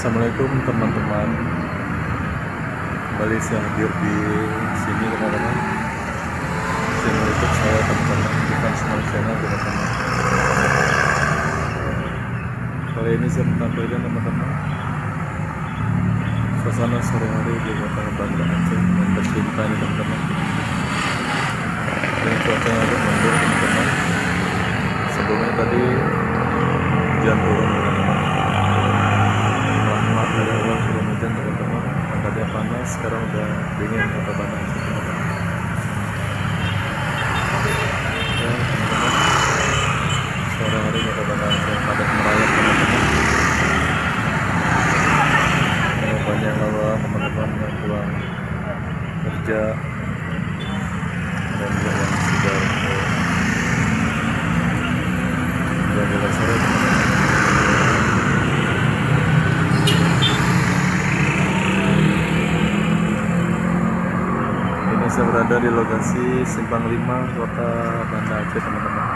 Assalamualaikum teman-teman. Kembali saya hadir di sini teman-teman. Channel YouTube saya teman-teman, bukan Smart Channel teman-teman. Kali ini saya menampilkan teman-teman suasana sore hari di kota Banda Aceh yang tercinta ini teman-teman. Dan cuacanya agak mendung teman-teman. Sebelumnya tadi hujan turun teman-teman. Maaf dari awal turun hujan teman-teman. Tadinya panas, sekarang udah dingin kota Banda Aceh teman-teman. Ya teman-teman, sore hari kota Banda Aceh padat merayap teman-teman. Banyak lelah teman-teman yang pulang kerja dan juga yang sudah jalan sore teman-teman. Ini saya berada di lokasi Simpang 5 Kota Banda Aceh teman-teman.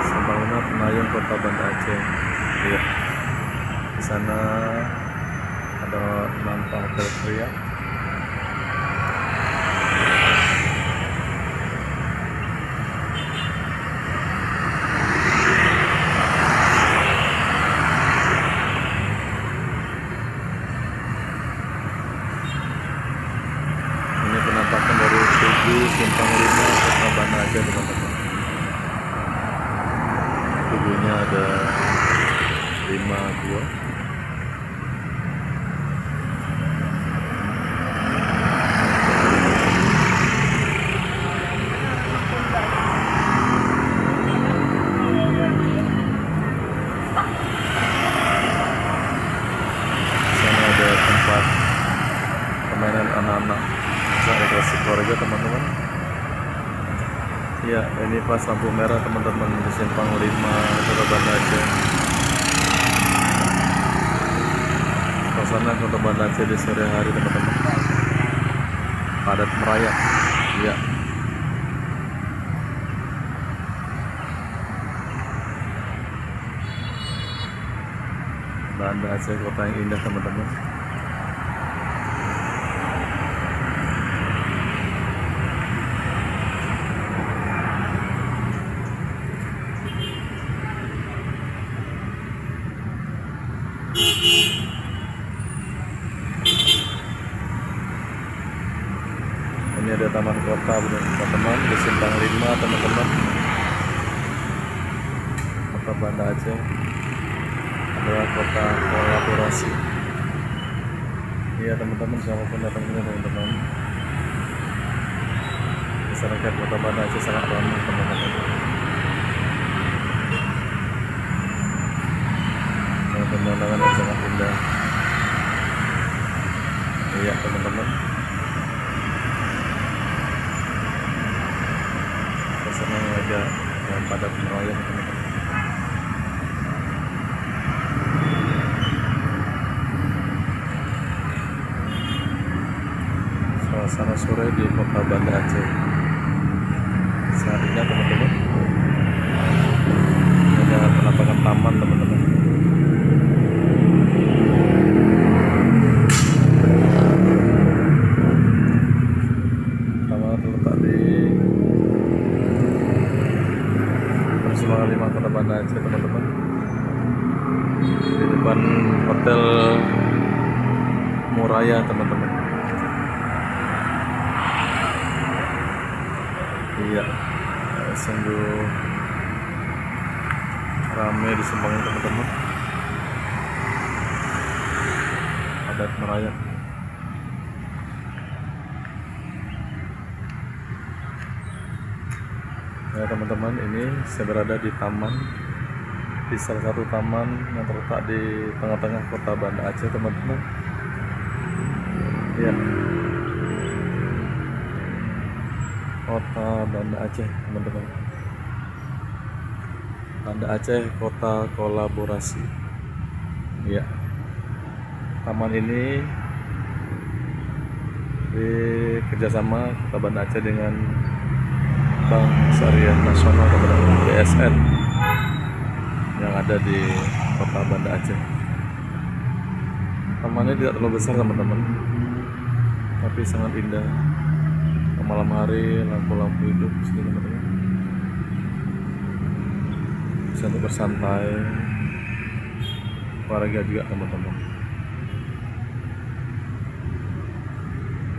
Simpang 5 Penayung Kota Banda Aceh. Lihat di sana ada nampak hotel pria. Ini penampakan dari tugu Simpang 5 Kota Banda Aceh teman-teman. Tugunya ada 5 buah. Tempat permainan anak-anak rekreasi keluarga teman-teman. Ya, ini pas lampu merah teman-teman di Simpang 5 Kota Banda Aceh. Suasana Kota Banda Aceh di sore hari teman-teman, padat merayap. Ya, Banda Aceh kota yang indah teman-teman. Ini ada taman kota teman-teman di Simpang 5 teman-teman, Kota Banda Aceh adalah kota kolaborasi. Iya teman-teman, siapapun datang ke sini teman-teman. Masyarakat Kota Banda Aceh sangat ramah teman-teman. Pemandangan yang sangat indah. Iya teman-teman, suasana yang agak padat merayap teman-teman. Suasana sore di Kota Banda Aceh saat ini teman-teman. Ada penampakan taman teman-teman. Taman terletak di Simpang 5 Kota Banda Aceh teman-teman, di depan Hotel Muraya teman-teman. Iya, sungguh ramai di Simpang ini teman-teman, padat merayap. Ya teman-teman, ini saya berada di taman, di salah satu taman yang terletak di tengah-tengah Kota Banda Aceh teman-teman. Ya, Kota Banda Aceh teman-teman. Banda Aceh kota kolaborasi. Ya, taman ini kerjasama Kota Banda Aceh dengan Bank Syariah Nasional BSN yang ada di Kota Banda Aceh. Tamannya tidak terlalu besar teman-teman, tapi sangat indah. Malam hari lampu-lampu hidup sini teman-teman, bisa untuk bersantai, olahraga juga teman-teman.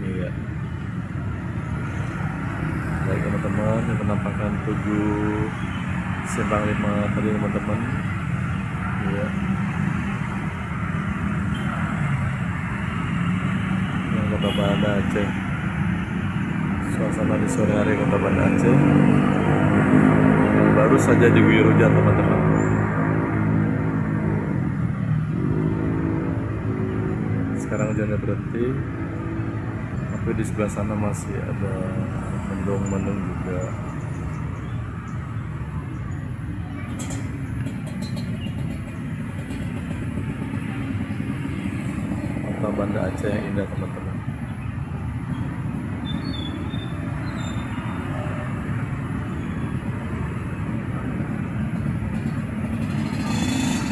Iya, baik teman-teman, ini penampakan Tugu Simpang 5 tadi teman-teman. Iya, yang Kota Banda Aceh, suasana di sore hari Kota Banda Aceh yang baru saja diguyur hujan teman-teman. Sekarang hujannya berhenti, tapi di sebelah sana masih ada mendung-mendung juga. Kota Banda Aceh yang indah teman-teman.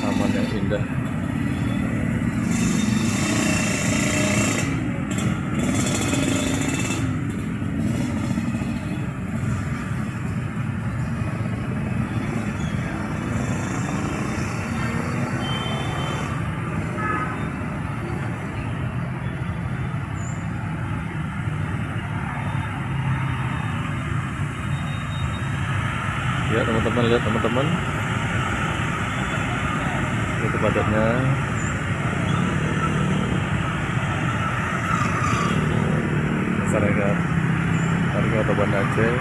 Taman yang indah. Ya teman-teman, lihat teman-teman, itu padatnya. Masyarakat warga Kota Banda Aceh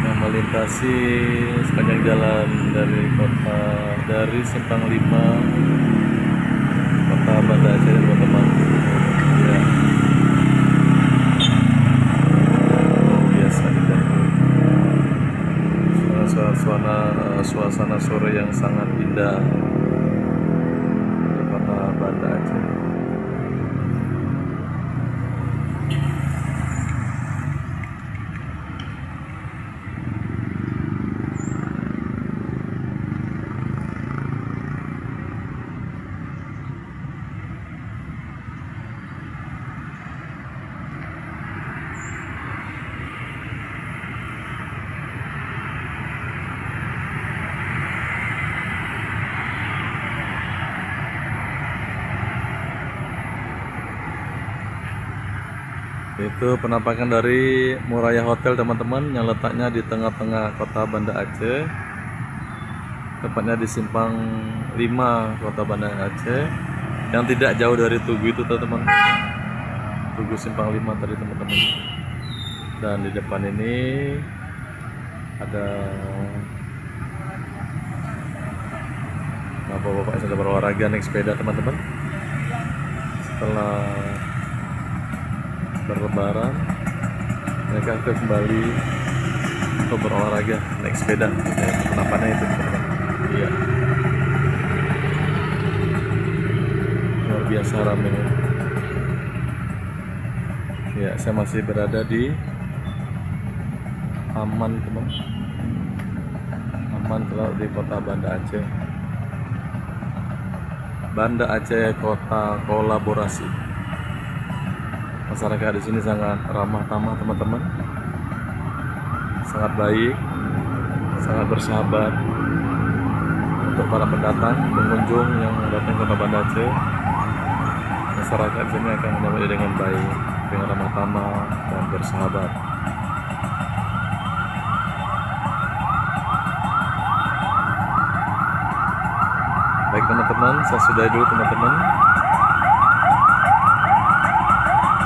yang melintasi sepanjang jalan dari Simpang 5 Kota Banda Aceh teman-teman. Ya, biasa indah. Suasana sore yang sangat indah di Kota Banda Aceh. Itu penampakan dari Muraya Hotel teman-teman, yang letaknya di tengah-tengah Kota Banda Aceh, tepatnya di Simpang 5 Kota Banda Aceh, yang tidak jauh dari Tugu itu teman-teman, Tugu Simpang 5 tadi teman-teman. Dan di depan ini ada bapak-bapak yang sedang berolahraga naik sepeda teman-teman. Setelah berlebaran, mereka akan kembali untuk berolahraga naik sepeda. Penampakannya itu teman-teman. Iya, luar biasa ramai. Ya, saya masih berada di Aman teman, Aman kalau di Kota Banda Aceh. Banda Aceh Kota Kolaborasi. Masyarakat di sini sangat ramah tamah teman-teman, sangat baik, sangat bersahabat untuk para pendatang, pengunjung yang datang ke Kota Banda Aceh. Masyarakat sini akan menyambutnya dengan baik, dengan ramah tamah dan bersahabat. Baik teman-teman, saya sudahi dulu teman-teman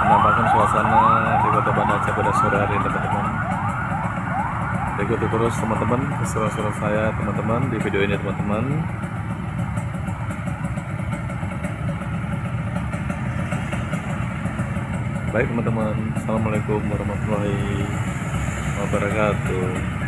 menampakkan suasana di Kota Banda Aceh pada sore hari ini teman-teman. Ikuti terus teman-teman keseruan-keseruan saya teman-teman di video ini teman-teman. Baik teman-teman, assalamualaikum warahmatullahi wabarakatuh.